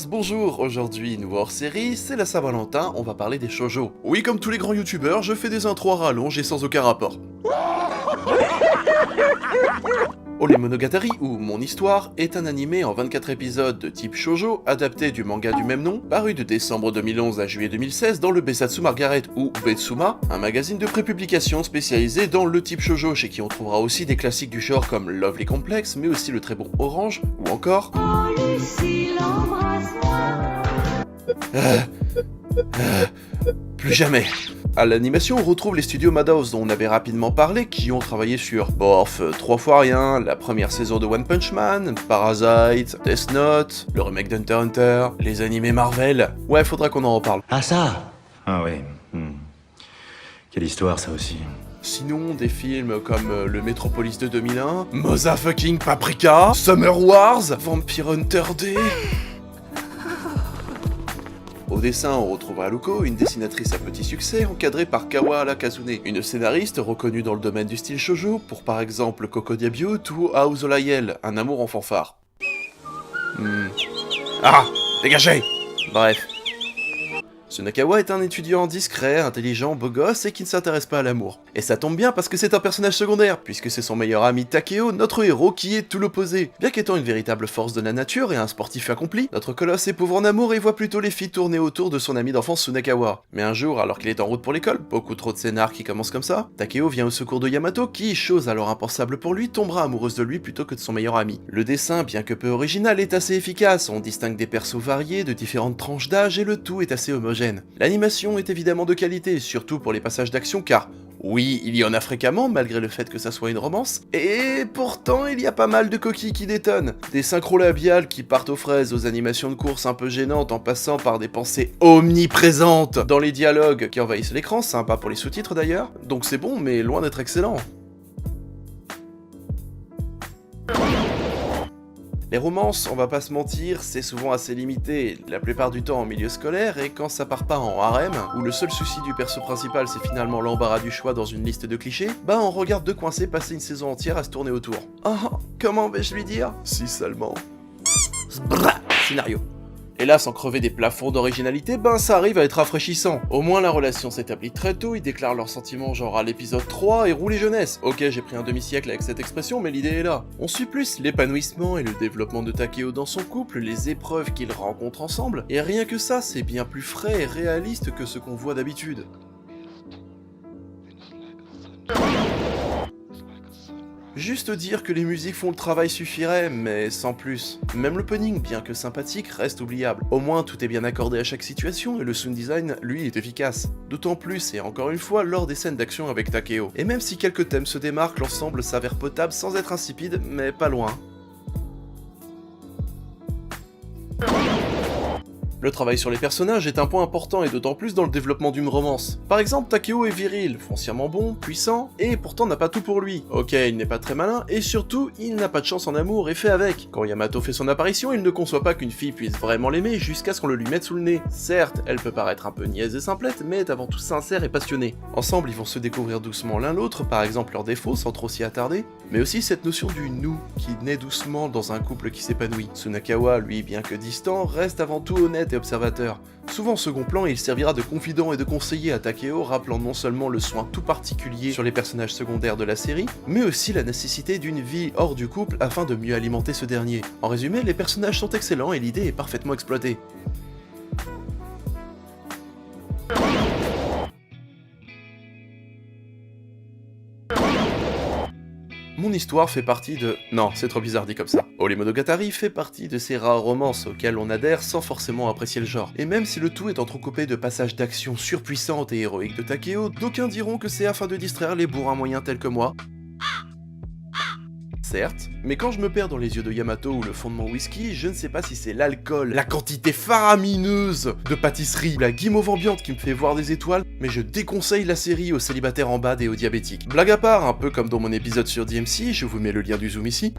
Bonjour, aujourd'hui nouveau hors-série, c'est la Saint-Valentin, on va parler des shoujo. Oui, comme tous les grands youtubeurs, je fais des intros à rallonge et sans aucun rapport. Ole Monogatari, ou Mon Histoire, est un animé en 24 épisodes de type shoujo, adapté du manga du même nom, paru de décembre 2011 à juillet 2016 dans le Besatsu Margaret ou Betsuma, un magazine de prépublication spécialisé dans le type shoujo, chez qui on trouvera aussi des classiques du genre comme Lovely Complex, mais aussi le très bon Orange, ou encore... Oh Lucie, l'embrasse-moi. Plus jamais. À l'animation, on retrouve les studios Madhouse dont on avait rapidement parlé, qui ont travaillé sur Borf, 3 fois rien, la première saison de One Punch Man, Parasite, Death Note, le remake d'Hunter x Hunter, les animés Marvel. Ouais, faudra qu'on en reparle. Ah ça. Ah ouais. Quelle histoire ça aussi. Sinon, des films comme le Metropolis de 2001, Motherfucking Paprika, Summer Wars, Vampire Hunter D... Au dessin, on retrouve Haruko, une dessinatrice à petit succès, encadrée par Kawahara Kazune, une scénariste reconnue dans le domaine du style shoujo, pour par exemple Cocody Beaut ou Aozolayel, un amour en fanfare. Ah, dégagez! Bref. Tsunakawa est un étudiant discret, intelligent, beau gosse et qui ne s'intéresse pas à l'amour. Et ça tombe bien parce que c'est un personnage secondaire, puisque c'est son meilleur ami Takeo, notre héros, qui est tout l'opposé. Bien qu'étant une véritable force de la nature et un sportif accompli, notre colosse est pauvre en amour et voit plutôt les filles tourner autour de son ami d'enfance Tsunakawa. Mais un jour, alors qu'il est en route pour l'école, beaucoup trop de scénars qui commencent comme ça, Takeo vient au secours de Yamato qui, chose alors impensable pour lui, tombera amoureuse de lui plutôt que de son meilleur ami. Le dessin, bien que peu original, est assez efficace, on distingue des persos variés, de différentes tranches d'âge et le tout est assez homogène. L'animation est évidemment de qualité, surtout pour les passages d'action car, oui, il y en a fréquemment malgré le fait que ça soit une romance, et pourtant il y a pas mal de coquilles qui détonnent. Des synchros labiales qui partent aux fraises, aux animations de course un peu gênantes en passant par des pensées omniprésentes dans les dialogues qui envahissent l'écran, sympa pour les sous-titres d'ailleurs, donc c'est bon mais loin d'être excellent. Les romances, on va pas se mentir, c'est souvent assez limité, la plupart du temps en milieu scolaire, et quand ça part pas en harem, où le seul souci du perso principal c'est finalement l'embarras du choix dans une liste de clichés, bah on regarde deux coincés passer une saison entière à se tourner autour. Comment vais-je lui dire? Si seulement. Scénario. Et là, sans crever des plafonds d'originalité, ben ça arrive à être rafraîchissant. Au moins la relation s'établit très tôt, ils déclarent leurs sentiments genre à l'épisode 3 et roulent les jeunesses. Ok, j'ai pris un demi-siècle avec cette expression, mais l'idée est là. On suit plus l'épanouissement et le développement de Takeo dans son couple, les épreuves qu'ils rencontrent ensemble, et rien que ça, c'est bien plus frais et réaliste que ce qu'on voit d'habitude. Juste dire que les musiques font le travail suffirait, mais sans plus. Même l'opening, bien que sympathique, reste oubliable. Au moins, tout est bien accordé à chaque situation et le sound design, lui, est efficace. D'autant plus, et encore une fois, lors des scènes d'action avec Takeo. Et même si quelques thèmes se démarquent, l'ensemble s'avère potable sans être insipide, mais pas loin. Le travail sur les personnages est un point important et d'autant plus dans le développement d'une romance. Par exemple, Takeo est viril, foncièrement bon, puissant, et pourtant n'a pas tout pour lui. Ok, il n'est pas très malin, et surtout, il n'a pas de chance en amour et fait avec. Quand Yamato fait son apparition, il ne conçoit pas qu'une fille puisse vraiment l'aimer jusqu'à ce qu'on le lui mette sous le nez. Certes, elle peut paraître un peu niaise et simplette, mais est avant tout sincère et passionnée. Ensemble, ils vont se découvrir doucement l'un l'autre, par exemple leurs défauts sans trop s'y attarder, mais aussi cette notion du nous qui naît doucement dans un couple qui s'épanouit. Tsunakawa, lui, bien que distant, reste avant tout honnête et observateur. Souvent second plan, il servira de confident et de conseiller à Takeo, rappelant non seulement le soin tout particulier sur les personnages secondaires de la série, mais aussi la nécessité d'une vie hors du couple afin de mieux alimenter ce dernier. En résumé, les personnages sont excellents et l'idée est parfaitement exploitée. Mon Histoire fait partie de... Non, c'est trop bizarre dit comme ça. Ole Monogatari fait partie de ces rares romances auxquelles on adhère sans forcément apprécier le genre. Et même si le tout est entrecoupé de passages d'action surpuissantes et héroïques de Takeo, d'aucuns diront que c'est afin de distraire les bourrins moyens tels que moi. Certes, mais quand je me perds dans les yeux de Yamato ou le fond de mon whisky, je ne sais pas si c'est l'alcool, la quantité faramineuse de pâtisserie, ou la guimauve ambiante qui me fait voir des étoiles, mais je déconseille la série aux célibataires en bad et aux diabétiques. Blague à part, un peu comme dans mon épisode sur DMC, je vous mets le lien du zoom ici,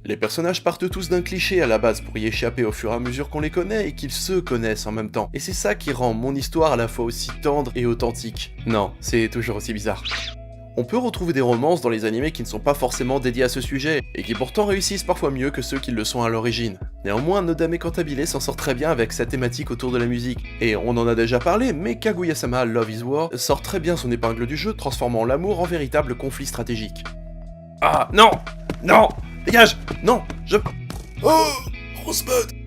les personnages partent tous d'un cliché à la base pour y échapper au fur et à mesure qu'on les connaît et qu'ils se connaissent en même temps. Et c'est ça qui rend mon histoire à la fois aussi tendre et authentique. Non, c'est toujours aussi bizarre. On peut retrouver des romances dans les animés qui ne sont pas forcément dédiés à ce sujet, et qui pourtant réussissent parfois mieux que ceux qui le sont à l'origine. Néanmoins, Nodame Cantabile s'en sort très bien avec sa thématique autour de la musique. Et on en a déjà parlé, mais Kaguya-sama Love is War sort très bien son épingle du jeu, transformant l'amour en véritable conflit stratégique. Ah, non! Non! Dégage! Non! Je... Oh! Rosebud!